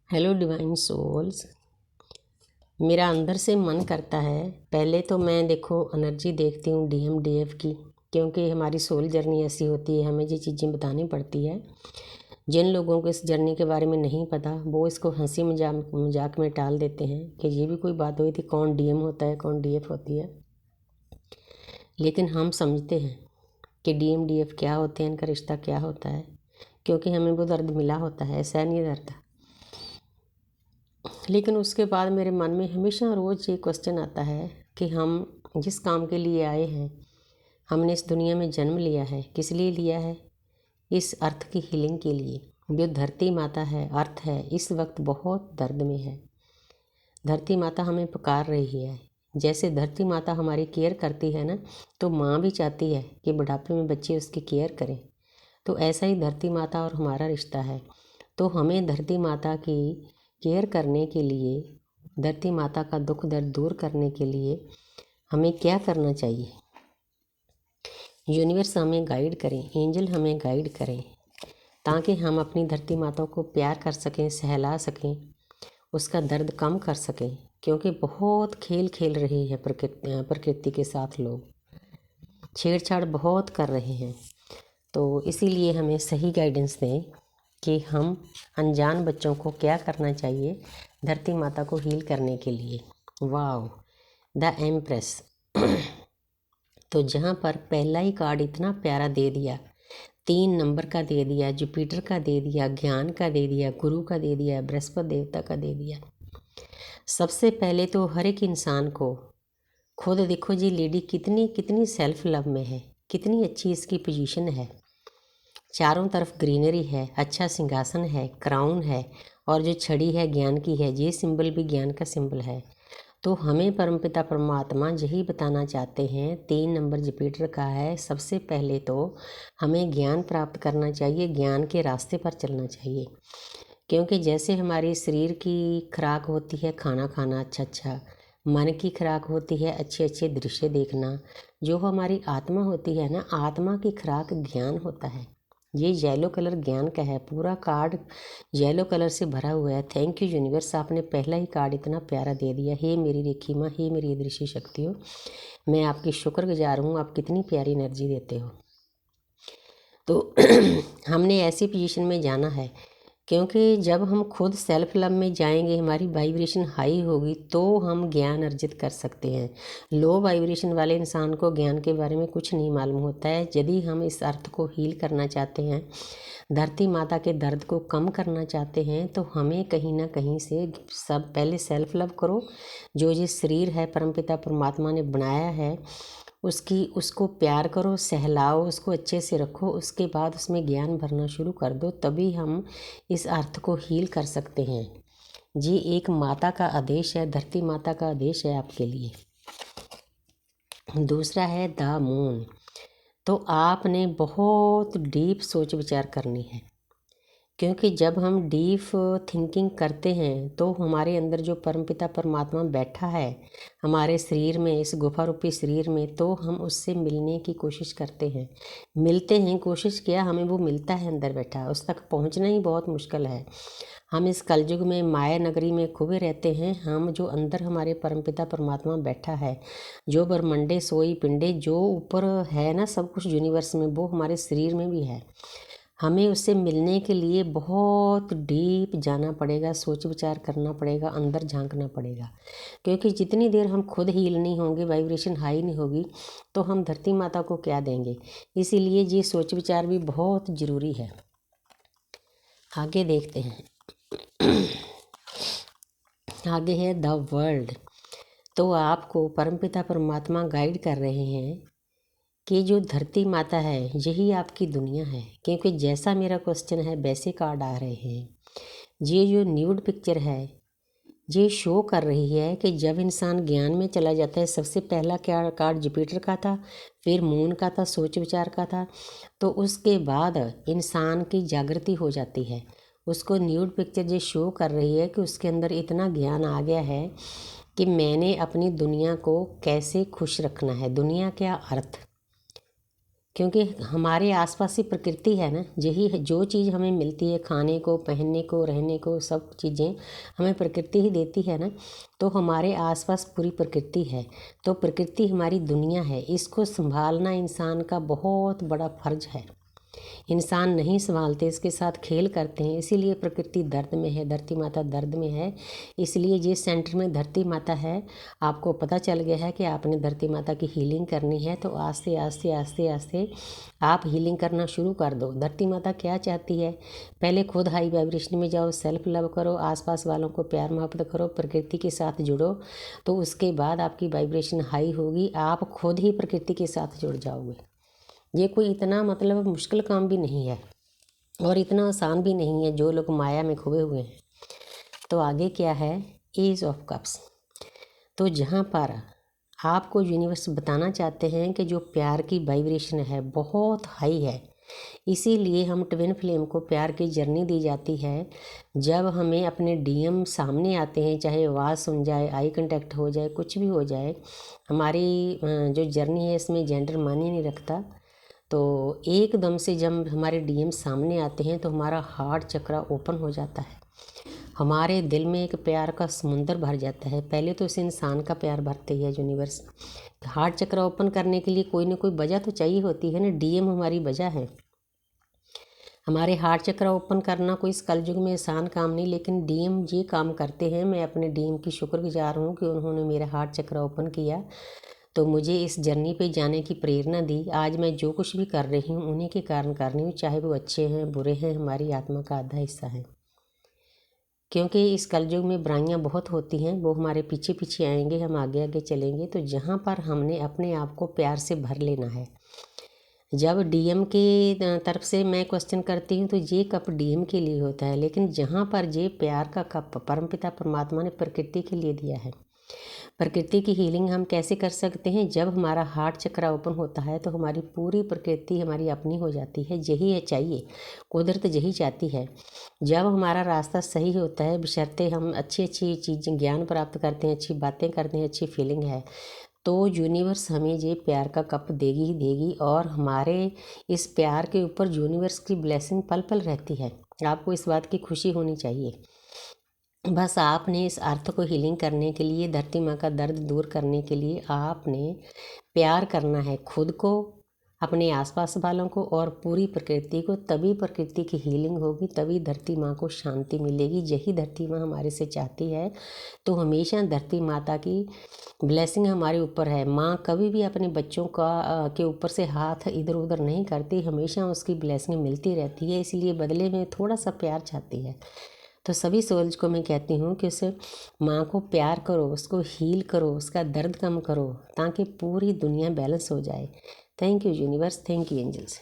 Hello divine souls. मेरा अंदर से मन करता है, पहले तो मैं देखो एनर्जी देखती हूँ DMDF की, क्योंकि हमारी सोल जर्नी ऐसी होती है, हमें ये चीज़ें बतानी पड़ती है। जिन लोगों को इस जर्नी के बारे में नहीं पता वो इसको हंसी मजाक में टाल देते हैं कि ये भी कोई बात हुई थी, कौन DM होता है, कौन DF होती है। लेकिन हम समझते हैं कि DMDF क्या होते हैं, इनका रिश्ता क्या होता है, क्योंकि हमें वो दर्द मिला होता है, ऐसा नहीं दर्द। लेकिन उसके बाद मेरे मन में हमेशा रोज़ ये क्वेश्चन आता है कि हम जिस काम के लिए आए हैं, हमने इस दुनिया में जन्म लिया है, किस लिए लिया है? इस अर्थ की हीलिंग के लिए। जो धरती माता है, अर्थ है, इस वक्त बहुत दर्द में है। धरती माता हमें पुकार रही है। जैसे धरती माता हमारी केयर करती है ना, तो माँ भी चाहती है कि बुढ़ापे में बच्चे उसकी केयर करें। तो ऐसा ही धरती माता और हमारा रिश्ता है। तो हमें धरती माता की केयर करने के लिए, धरती माता का दुख दर्द दूर करने के लिए हमें क्या करना चाहिए? यूनिवर्स हमें गाइड करें, एंजल हमें गाइड करें, ताकि हम अपनी धरती माता को प्यार कर सकें, सहला सकें, उसका दर्द कम कर सकें। क्योंकि बहुत खेल खेल रही है प्रकृति के साथ, लोग छेड़छाड़ बहुत कर रहे हैं। तो इसीलिए हमें सही गाइडेंस दें कि हम अनजान बच्चों को क्या करना चाहिए धरती माता को हील करने के लिए। Wow, the empress. तो जहाँ पर पहला ही कार्ड इतना प्यारा दे दिया, 3 नंबर का दे दिया, जुपिटर का दे दिया, ज्ञान का दे दिया, गुरु का दे दिया, बृहस्पति देवता का दे दिया। सबसे पहले तो हर एक इंसान को खुद देखो जी, लेडी कितनी कितनी सेल्फ लव में है, कितनी अच्छी इसकी पोजीशन है। चारों तरफ ग्रीनरी है, अच्छा सिंहासन है, क्राउन है, और जो छड़ी है ज्ञान की है, ये सिंबल भी ज्ञान का सिंबल है। तो हमें परमपिता परमात्मा यही बताना चाहते हैं, 3 नंबर जुपिटर का है। सबसे पहले तो हमें ज्ञान प्राप्त करना चाहिए, ज्ञान के रास्ते पर चलना चाहिए। क्योंकि जैसे हमारी शरीर की खुराक होती है खाना खाना अच्छा अच्छा, मन की खुराक होती है अच्छे अच्छे दृश्य देखना, जो हमारी आत्मा होती है ना, आत्मा की खुराक ज्ञान होता है। ये येलो कलर ज्ञान का है, पूरा कार्ड येलो कलर से भरा हुआ है। थैंक यू यूनिवर्स, आपने पहला ही कार्ड इतना प्यारा दे दिया। हे मेरी रेखी माँ, हे मेरी दृश्य शक्ति हो, मैं आपकी शुक्रगुजार हूँ, आप कितनी प्यारी एनर्जी देते हो। तो हमने ऐसी पोजीशन में जाना है, क्योंकि जब हम खुद सेल्फ लव में जाएंगे, हमारी वाइब्रेशन हाई होगी, तो हम ज्ञान अर्जित कर सकते हैं। लो वाइब्रेशन वाले इंसान को ज्ञान के बारे में कुछ नहीं मालूम होता है। यदि हम इस अर्थ को हील करना चाहते हैं, धरती माता के दर्द को कम करना चाहते हैं, तो हमें कहीं ना कहीं से सब पहले सेल्फ लव करो। जो जिस शरीर है परमपिता परमात्मा ने बनाया है, उसको प्यार करो, सहलाओ, उसको अच्छे से रखो, उसके बाद उसमें ज्ञान भरना शुरू कर दो, तभी हम इस अर्थ को हील कर सकते हैं। जी, एक माता का आदेश है, धरती माता का आदेश है आपके लिए। दूसरा है द मून। तो आपने बहुत डीप सोच विचार करनी है, क्योंकि जब हम डीप थिंकिंग करते हैं तो हमारे अंदर जो परमपिता परमात्मा बैठा है हमारे शरीर में, इस गुफा रूपी शरीर में, तो हम उससे मिलने की कोशिश करते हैं, मिलते हैं। कोशिश किया, हमें वो मिलता है अंदर बैठा, उस तक पहुंचना ही बहुत मुश्किल है। हम इस कलयुग में माया नगरी में खुबे रहते हैं। हम जो अंदर हमारे परमपिता परमात्मा बैठा है, जो ब्रह्मंडे सोई पिंडे, जो ऊपर है ना सब कुछ यूनिवर्स में, वो हमारे शरीर में भी है। हमें उससे मिलने के लिए बहुत डीप जाना पड़ेगा, सोच विचार करना पड़ेगा, अंदर झांकना पड़ेगा। क्योंकि जितनी देर हम खुद हील नहीं होंगे, वाइब्रेशन हाई नहीं होगी, तो हम धरती माता को क्या देंगे। इसीलिए ये सोच विचार भी बहुत ज़रूरी है। आगे देखते हैं। आगे है द वर्ल्ड। तो आपको परमपिता परमात्मा गाइड कर रहे हैं कि जो धरती माता है यही आपकी दुनिया है। क्योंकि जैसा मेरा क्वेश्चन है वैसे कार्ड आ रहे हैं। ये जो न्यूड पिक्चर है ये शो कर रही है कि जब इंसान ज्ञान में चला जाता है, सबसे पहला क्या कार्ड जुपिटर का था, फिर मून का था, सोच विचार का था, तो उसके बाद इंसान की जागृति हो जाती है। उसको न्यूड पिक्चर ये शो कर रही है कि उसके अंदर इतना ज्ञान आ गया है कि मैंने अपनी दुनिया को कैसे खुश रखना है। दुनिया क्या, अर्थ। क्योंकि हमारे आसपास ही प्रकृति है ना, यही है जो चीज़ हमें मिलती है, खाने को, पहनने को, रहने को, सब चीज़ें हमें प्रकृति ही देती है ना। तो हमारे आसपास पूरी प्रकृति है, तो प्रकृति हमारी दुनिया है, इसको संभालना इंसान का बहुत बड़ा फर्ज है। इंसान नहीं संभालते, इसके साथ खेल करते हैं, इसीलिए प्रकृति दर्द में है, धरती माता दर्द में है। इसलिए जिस सेंटर में धरती माता है, आपको पता चल गया है कि आपने धरती माता की हीलिंग करनी है, तो आस्ते आस्ते आस्ते आस्ते आप हीलिंग करना शुरू कर दो। धरती माता क्या चाहती है, पहले खुद हाई वाइब्रेशन में जाओ, सेल्फ लव करो, आसपास वालों को प्यार मोहब्बत करो, प्रकृति के साथ जुड़ो, तो उसके बाद आपकी वाइब्रेशन हाई होगी, आप खुद ही प्रकृति के साथ जुड़ जाओगे। ये कोई इतना मतलब मुश्किल काम भी नहीं है और इतना आसान भी नहीं है जो लोग माया में खोए हुए हैं। तो आगे क्या है, एज ऑफ कप्स। तो जहाँ पर आपको यूनिवर्स बताना चाहते हैं कि जो प्यार की वाइब्रेशन है बहुत हाई है, इसीलिए हम ट्विन फ्लेम को प्यार की जर्नी दी जाती है। जब हमें अपने डीएम सामने आते हैं, चाहे आवाज़ सुन जाए, आई कांटेक्ट हो जाए, कुछ भी हो जाए, हमारी जो जर्नी है इसमें जेंडर मायने नहीं रखता। तो एकदम से जब हमारे डीएम सामने आते हैं तो हमारा हार्ट चक्र ओपन हो जाता है, हमारे दिल में एक प्यार का समुंदर भर जाता है। पहले तो इस इंसान का प्यार भरते है यूनिवर्स। हार्ट चक्र ओपन करने के लिए कोई ना कोई वजह तो चाहिए होती है ना, डीएम हमारी वजह है। हमारे हार्ट चक्र ओपन करना कोई इस कलयुग में आसान काम नहीं, लेकिन डीएम ये काम करते हैं। मैं अपने डीएम की शुक्रगुजार हूँ कि उन्होंने मेरा हार्ट चक्र ओपन किया, तो मुझे इस जर्नी पे जाने की प्रेरणा दी। आज मैं जो कुछ भी कर रही हूँ उन्हीं के कारण कर रही हूँ, चाहे वो अच्छे हैं बुरे हैं, हमारी आत्मा का आधा हिस्सा है। क्योंकि इस कलयुग में बुराइयाँ बहुत होती हैं, वो हमारे पीछे पीछे आएंगे, हम आगे आगे चलेंगे। तो जहाँ पर हमने अपने आप को प्यार से भर लेना है। जब डीएम के तरफ से मैं क्वेश्चन करती हूँ तो ये कप डीएम के लिए होता है, लेकिन जहाँ पर ये प्यार का कप परमपिता परमात्मा ने प्रकृति के लिए दिया है। प्रकृति की हीलिंग हम कैसे कर सकते हैं, जब हमारा हार्ट चक्र ओपन होता है तो हमारी पूरी प्रकृति हमारी अपनी हो जाती है। यही है चाहिए, कुदरत यही चाहती है। जब हमारा रास्ता सही होता है, बशर्ते हम अच्छी अच्छी चीज़ें ज्ञान प्राप्त करते हैं, अच्छी बातें करते हैं, अच्छी फीलिंग है, तो यूनिवर्स हमें ये प्यार का कप देगी ही देगी। और हमारे इस प्यार के ऊपर यूनिवर्स की ब्लेसिंग पल पल रहती है। आपको इस बात की खुशी होनी चाहिए। बस आपने इस अर्थ को हीलिंग करने के लिए, धरती माँ का दर्द दूर करने के लिए आपने प्यार करना है खुद को, अपने आसपास वालों को और पूरी प्रकृति को। तभी प्रकृति की हीलिंग होगी, तभी धरती माँ को शांति मिलेगी। यही धरती माँ हमारे से चाहती है। तो हमेशा धरती माता की ब्लेसिंग हमारे ऊपर है। माँ कभी भी अपने बच्चों का के ऊपर से हाथ इधर उधर नहीं करती, हमेशा उसकी ब्लेसिंग मिलती रहती है। इसलिए बदले में थोड़ा सा प्यार चाहती है। तो सभी सोल्स को मैं कहती हूँ कि उसे माँ को प्यार करो, उसको हील करो, उसका दर्द कम करो, ताकि पूरी दुनिया बैलेंस हो जाए। Thank you universe, thank you angels.